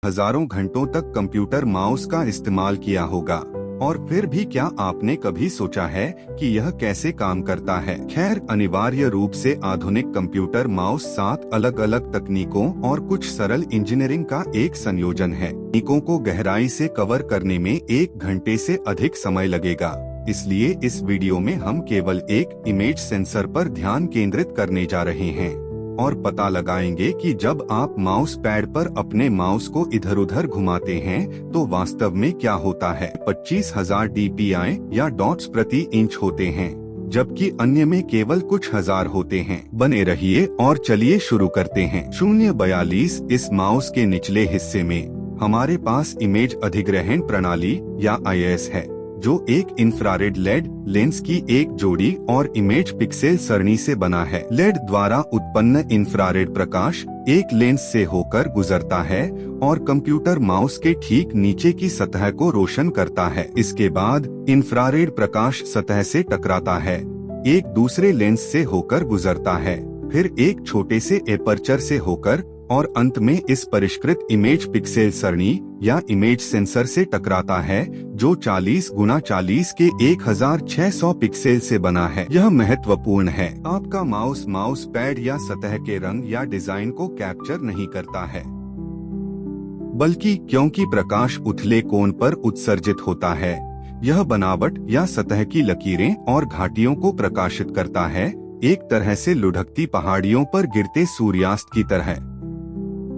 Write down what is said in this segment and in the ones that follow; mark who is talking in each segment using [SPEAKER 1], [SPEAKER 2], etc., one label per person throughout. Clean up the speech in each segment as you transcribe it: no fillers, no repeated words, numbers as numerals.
[SPEAKER 1] हजारों घंटों तक कंप्यूटर माउस का इस्तेमाल किया होगा, और फिर भी क्या आपने कभी सोचा है कि यह कैसे काम करता है? खैर, अनिवार्य रूप से आधुनिक कंप्यूटर माउस 7 अलग अलग तकनीकों और कुछ सरल इंजीनियरिंग का एक संयोजन है। तकनीकों को गहराई से कवर करने में 1 घंटे से अधिक समय लगेगा, इसलिए इस वीडियो में हम केवल एक इमेज सेंसर पर ध्यान केंद्रित करने जा रहे हैं और पता लगाएंगे कि जब आप माउस पैड पर अपने माउस को इधर उधर घुमाते हैं तो वास्तव में क्या होता है। 25,000 DPI या डॉट्स प्रति इंच होते हैं, जबकि अन्य में केवल कुछ हजार होते हैं। बने रहिए और चलिए शुरू करते हैं। 042 इस माउस के निचले हिस्से में हमारे पास इमेज अधिग्रहण प्रणाली या IS है, जो एक इंफ्रारेड लेड लेंस की एक जोड़ी और इमेज पिक्सेल सरणी से बना है। लेड द्वारा उत्पन्न इंफ्रारेड प्रकाश एक लेंस से होकर गुजरता है और कंप्यूटर माउस के ठीक नीचे की सतह को रोशन करता है। इसके बाद इंफ्रारेड प्रकाश सतह से टकराता है, एक दूसरे लेंस से होकर गुजरता है, फिर एक छोटे से एपर्चर से होकर और अंत में इस परिष्कृत इमेज पिक्सेल सरणी या इमेज सेंसर से टकराता है, जो 40 गुना 40 के 1600 पिक्सेल से बना है। यह महत्वपूर्ण है। आपका माउस पैड या सतह के रंग या डिजाइन को कैप्चर नहीं करता है, बल्कि क्योंकि प्रकाश उथले कोण पर उत्सर्जित होता है, यह बनावट या सतह की लकीरें और घाटियों को प्रकाशित करता है, एक तरह से लुढ़कती पहाड़ियों पर गिरते सूर्यास्त की तरह।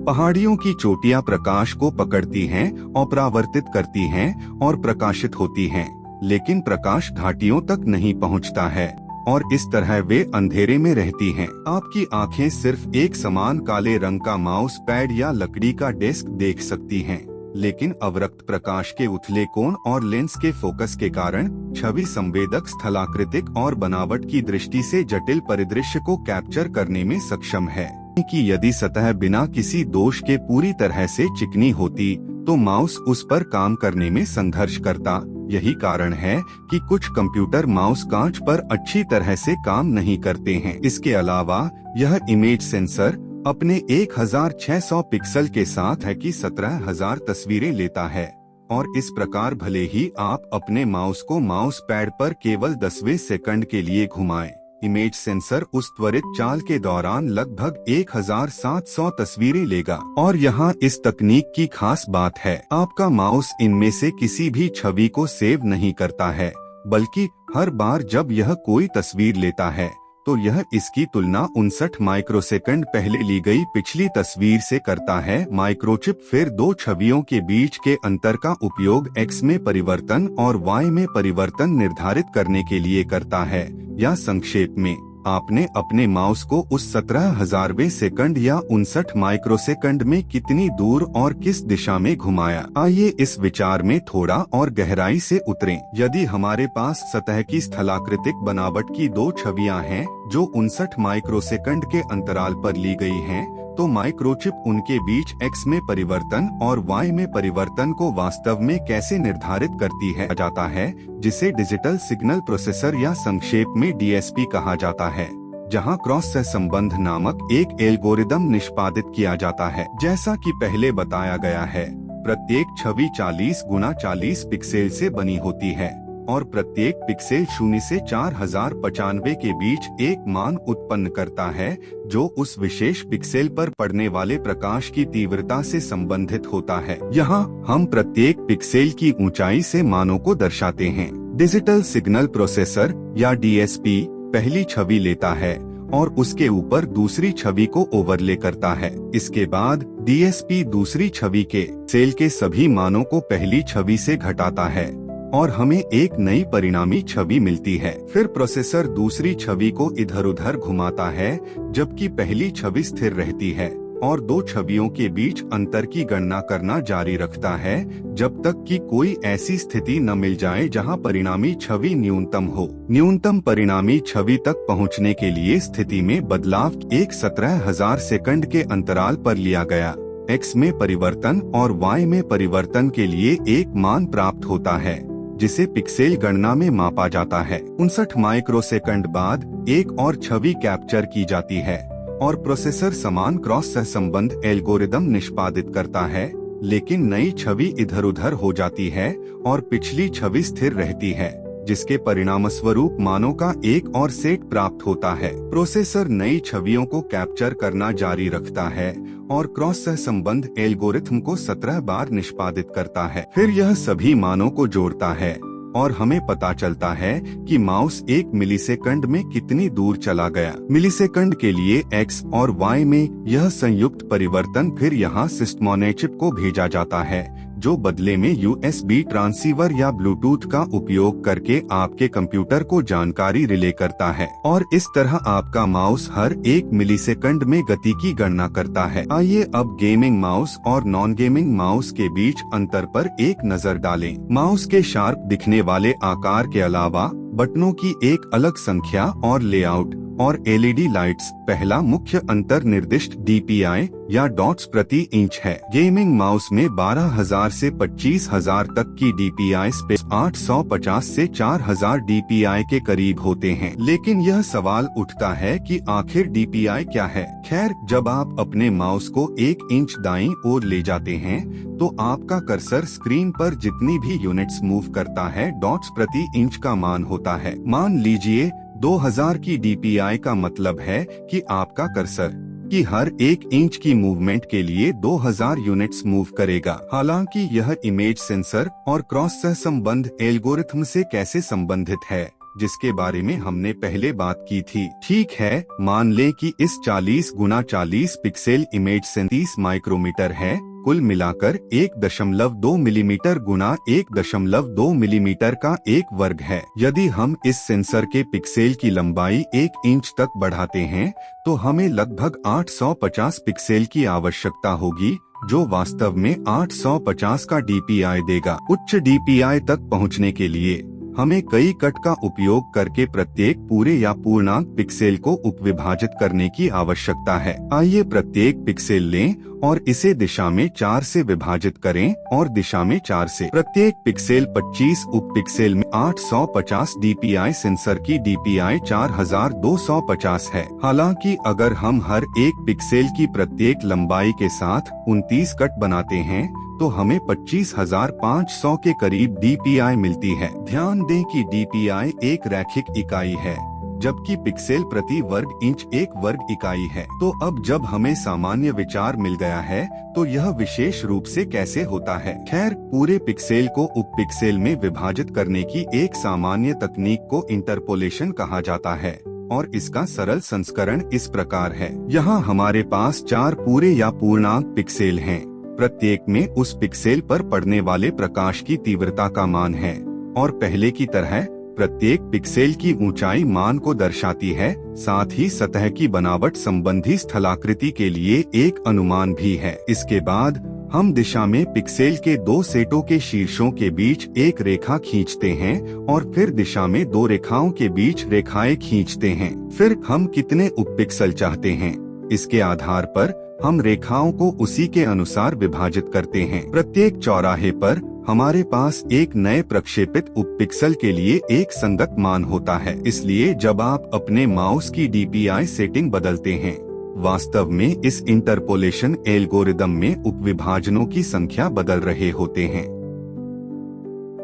[SPEAKER 1] पहाड़ियों की चोटियां प्रकाश को पकड़ती हैं, अपरावर्तित करती हैं और प्रकाशित होती हैं, लेकिन प्रकाश घाटियों तक नहीं पहुंचता है और इस तरह वे अंधेरे में रहती हैं। आपकी आंखें सिर्फ एक समान काले रंग का माउस पैड या लकड़ी का डेस्क देख सकती हैं, लेकिन अवरक्त प्रकाश के उथले कोण और लेंस के फोकस के कारण छवि संवेदक स्थलाकृतिक और बनावट की दृष्टि से जटिल परिदृश्य को कैप्चर करने में सक्षम है। कि यदि सतह बिना किसी दोष के पूरी तरह से चिकनी होती तो माउस उस पर काम करने में संघर्ष करता। यही कारण है कि कुछ कंप्यूटर माउस कांच पर अच्छी तरह से काम नहीं करते हैं। इसके अलावा यह इमेज सेंसर अपने 1600 पिक्सल के साथ है कि 17,000 तस्वीरें लेता है, और इस प्रकार भले ही आप अपने माउस को माउस पैड पर केवल 10वें सेकंड के लिए घुमाएं, इमेज सेंसर उस त्वरित चाल के दौरान लगभग 1700 तस्वीरें लेगा। और यहाँ इस तकनीक की खास बात है, आपका माउस इनमें से किसी भी छवि को सेव नहीं करता है, बल्कि हर बार जब यह कोई तस्वीर लेता है तो यह इसकी तुलना 59 माइक्रोसेकंड पहले ली गई पिछली तस्वीर से करता है। माइक्रोचिप फिर दो छवियों के बीच के अंतर का उपयोग X में परिवर्तन और Y में परिवर्तन निर्धारित करने के लिए करता है, या संक्षेप में आपने अपने माउस को उस 17,000वें सेकंड या 59 माइक्रोसेकंड में कितनी दूर और किस दिशा में घुमाया। आइए इस विचार में थोड़ा और गहराई से उतरें। यदि हमारे पास सतह की स्थलाकृतिक बनावट की दो छवियां हैं जो 59 माइक्रोसेकंड के अंतराल पर ली गई हैं, तो माइक्रोचिप उनके बीच X में परिवर्तन और Y में परिवर्तन को वास्तव में कैसे निर्धारित करती है जाता है, जिसे डिजिटल सिग्नल प्रोसेसर या संक्षेप में DSP कहा जाता है, जहां क्रॉस सहसंबंध नामक एक एल्गोरिदम निष्पादित किया जाता है। जैसा कि पहले बताया गया है, प्रत्येक छवि 40 गुना 40 पिक्सेल से बनी होती है और प्रत्येक पिक्सेल 0 से 4095 के बीच एक मान उत्पन्न करता है, जो उस विशेष पिक्सेल पर पड़ने वाले प्रकाश की तीव्रता से संबंधित होता है। यहाँ हम प्रत्येक पिक्सेल की ऊंचाई से मानों को दर्शाते हैं। डिजिटल सिग्नल प्रोसेसर या DSP पहली छवि लेता है और उसके ऊपर दूसरी छवि को ओवरले करता है। इसके बाद DSP दूसरी छवि के सेल के सभी मानों को पहली छवि से घटाता है और हमें एक नई परिणामी छवि मिलती है। फिर प्रोसेसर दूसरी छवि को इधर उधर घुमाता है, जबकि पहली छवि स्थिर रहती है और दो छवियों के बीच अंतर की गणना करना जारी रखता है, जब तक कि कोई ऐसी स्थिति न मिल जाए जहां परिणामी छवि न्यूनतम हो। न्यूनतम परिणामी छवि तक पहुंचने के लिए स्थिति में बदलाव एक 17,000 सेकंड के अंतराल पर लिया गया X में परिवर्तन और Y में परिवर्तन के लिए एक मान प्राप्त होता है, जिसे पिक्सेल गणना में मापा जाता है। 59 माइक्रोसेकंड बाद एक और छवि कैप्चर की जाती है और प्रोसेसर समान क्रॉस सहसंबंध एल्गोरिदम निष्पादित करता है, लेकिन नई छवि इधर उधर हो जाती है और पिछली छवि स्थिर रहती है, जिसके परिणामस्वरूप मानों का एक और सेट प्राप्त होता है। प्रोसेसर नई छवियों को कैप्चर करना जारी रखता है और क्रॉस सहसंबंध एल्गोरिथम को 17 बार निष्पादित करता है। फिर यह सभी मानों को जोड़ता है और हमें पता चलता है कि माउस 1 मिलीसेकंड में कितनी दूर चला गया। मिलीसेकंड के लिए X और Y में यह संयुक्त परिवर्तन फिर यहाँ सिस्टम ऑन ए चिप को भेजा जाता है, जो बदले में USB ट्रांसीवर या ब्लूटूथ का उपयोग करके आपके कंप्यूटर को जानकारी रिले करता है और इस तरह आपका माउस हर 1 मिलीसेकंड में गति की गणना करता है। आइए अब गेमिंग माउस और नॉन गेमिंग माउस के बीच अंतर पर एक नजर डालें। माउस के शार्प दिखने वाले आकार के अलावा बटनों की एक अलग संख्या और लेआउट और LED लाइट्स पहला मुख्य अंतर निर्दिष्ट DPI या डॉट्स प्रति इंच है। गेमिंग माउस में 12,000 से 25,000 तक की DPI स्पेस 850 से 4,000 DPI के करीब होते हैं। लेकिन यह सवाल उठता है कि आखिर DPI क्या है? खैर, जब आप अपने माउस को 1 इंच दाईं ओर ले जाते हैं तो आपका कर्सर स्क्रीन पर जितनी भी यूनिट्स मूव करता है डॉट्स प्रति इंच का मान होता है। मान लीजिए 2000 की DPI का मतलब है कि आपका कर्सर की हर 1 इंच की मूवमेंट के लिए 2000 यूनिट्स मूव करेगा। हालांकि यह इमेज सेंसर और क्रॉस सहसंबंध एल्गोरिथम से कैसे संबंधित है, जिसके बारे में हमने पहले बात की थी। ठीक है, मान लें कि इस 40 गुना 40 पिक्सेल इमेज 37 माइक्रोमीटर है। कुल मिलाकर 1.2 मिलीमीटर गुना 1.2 मिलीमीटर का एक वर्ग है। यदि हम इस सेंसर के पिक्सेल की लंबाई 1 इंच तक बढ़ाते हैं तो हमें लगभग 850 पिक्सेल की आवश्यकता होगी, जो वास्तव में 850 का DPI देगा। उच्च DPI तक पहुंचने के लिए हमें कई कट का उपयोग करके प्रत्येक पूरे या पूर्णांक पिक्सेल को उपविभाजित करने की आवश्यकता है। आइए प्रत्येक पिक्सेल लें और इसे दिशा में 4 से विभाजित करें और दिशा में 4 से। प्रत्येक पिक्सेल 25 उप पिक्सेल में 850 DPI सेंसर की DPI 4250 है। हालांकि अगर हम हर एक पिक्सेल की प्रत्येक लंबाई के साथ 29 कट बनाते हैं तो हमें 25,500 के करीब DPI मिलती है। ध्यान दें कि DPI एक रैखिक इकाई है, जबकि पिक्सेल प्रति वर्ग इंच एक वर्ग इकाई है। तो अब जब हमें सामान्य विचार मिल गया है तो यह विशेष रूप से कैसे होता है? खैर, पूरे पिक्सेल को उप पिक्सेल में विभाजित करने की एक सामान्य तकनीक को इंटरपोलेशन कहा जाता है और इसका सरल संस्करण इस प्रकार है। यहाँ हमारे पास 4 पूरे या पूर्णांक पिक्सेल हैं। प्रत्येक में उस पिक्सेल पर पड़ने वाले प्रकाश की तीव्रता का मान है और पहले की तरह प्रत्येक पिक्सेल की ऊंचाई मान को दर्शाती है। साथ ही सतह की बनावट संबंधी स्थलाकृति के लिए एक अनुमान भी है। इसके बाद हम दिशा में पिक्सेल के 2 सेटों के शीर्षों के बीच एक रेखा खींचते हैं और फिर दिशा में 2 रेखाओं के बीच रेखाएं खींचते हैं। फिर हम कितने उप पिक्सल चाहते हैं, इसके आधार पर हम रेखाओं को उसी के अनुसार विभाजित करते हैं। प्रत्येक चौराहे पर हमारे पास एक नए प्रक्षेपित उप पिक्सल के लिए एक संगत मान होता है। इसलिए जब आप अपने माउस की DPI सेटिंग बदलते हैं, वास्तव में इस इंटरपोलेशन एल्गोरिदम में उपविभाजनों की संख्या बदल रहे होते हैं।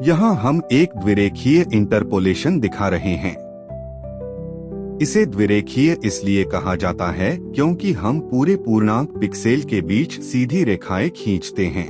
[SPEAKER 1] यहाँ हम एक द्विरेखीय इंटरपोलेशन दिखा रहे हैं। इसे द्विरेखीय इसलिए कहा जाता है क्योंकि हम पूरे पूर्णांक पिक्सेल के बीच सीधी रेखाएं खींचते हैं।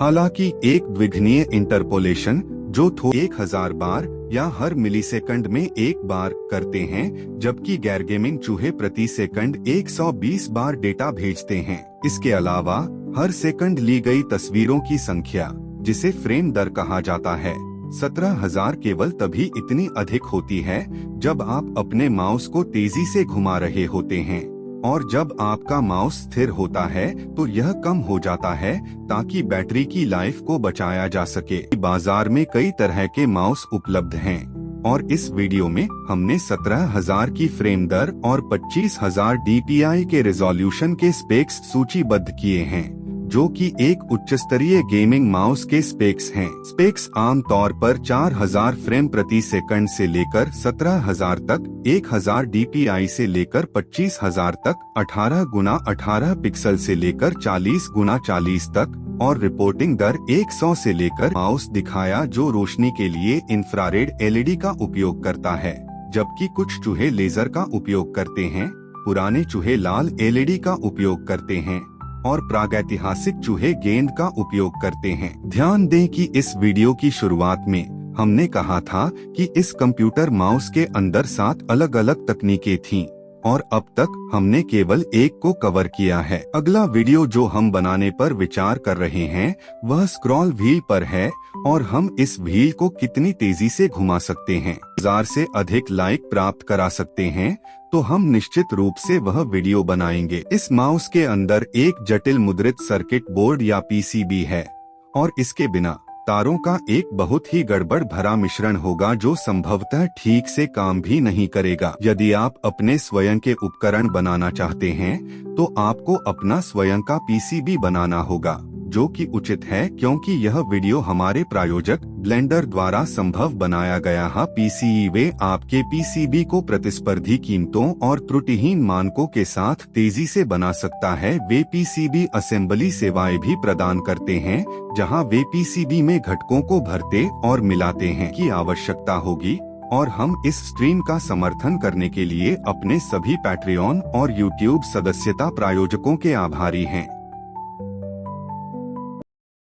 [SPEAKER 1] हालांकि एक द्विघ्नीय इंटरपोलेशन जो 1000 बार या हर मिलीसेकंड में 1 बार करते हैं, जबकि गैर गेमिंग चूहे प्रति सेकंड 120 बार डेटा भेजते हैं। इसके अलावा हर सेकंड ली गई तस्वीरों की संख्या, जिसे फ्रेम दर कहा जाता है, 17,000 केवल तभी इतनी अधिक होती है जब आप अपने माउस को तेजी से घुमा रहे होते हैं और जब आपका माउस स्थिर होता है तो यह कम हो जाता है ताकि बैटरी की लाइफ को बचाया जा सके। बाजार में कई तरह के माउस उपलब्ध हैं और इस वीडियो में हमने 17,000 की फ्रेम दर और 25,000 DPI के रेजोल्यूशन के स्पेक्स सूचीबद्ध किए हैं। जो कि एक उच्च स्तरीय गेमिंग माउस के स्पेक्स हैं। स्पेक्स आमतौर पर 4000 फ्रेम प्रति सेकंड से लेकर 17000 तक, 1000 DPI से लेकर 25000 तक, 18x18 पिक्सल से लेकर 40x40 तक और रिपोर्टिंग दर 100 से लेकर माउस दिखाया जो रोशनी के लिए इंफ्रारेड LED का उपयोग करता है, जबकि कुछ चूहे लेजर का उपयोग करते हैं, पुराने चूहे लाल LED का उपयोग करते हैं और प्रागैतिहासिक चूहे गेंद का उपयोग करते हैं। ध्यान दें कि इस वीडियो की शुरुआत में हमने कहा था कि इस कंप्यूटर माउस के अंदर 7 अलग अलग तकनीकें थीं और अब तक हमने केवल एक को कवर किया है। अगला वीडियो जो हम बनाने पर विचार कर रहे हैं वह स्क्रॉल व्हील पर है और हम इस व्हील को कितनी तेजी से घुमा सकते हैं, 1000 से अधिक लाइक प्राप्त करा सकते हैं, तो हम निश्चित रूप से वह वीडियो बनाएंगे। इस माउस के अंदर एक जटिल मुद्रित सर्किट बोर्ड या PCB है और इसके बिना तारों का एक बहुत ही गड़बड़ भरा मिश्रण होगा जो संभवतः ठीक से काम भी नहीं करेगा। यदि आप अपने स्वयं के उपकरण बनाना चाहते हैं तो आपको अपना स्वयं का PCB बनाना होगा, जो कि उचित है क्योंकि यह वीडियो हमारे प्रायोजक ब्लेंडर द्वारा संभव बनाया गया है। PCE वे आपके PCB को प्रतिस्पर्धी कीमतों और त्रुटिहीन मानकों के साथ तेजी से बना सकता है। वे PCB असेंबली सेवाएं भी प्रदान करते हैं, जहां वे PCB में घटकों को भरते और मिलाते हैं की आवश्यकता होगी और हम इस स्ट्रीम का समर्थन करने के लिए अपने सभी पैट्रियन और YouTube सदस्यता प्रायोजकों के आभारी हैं।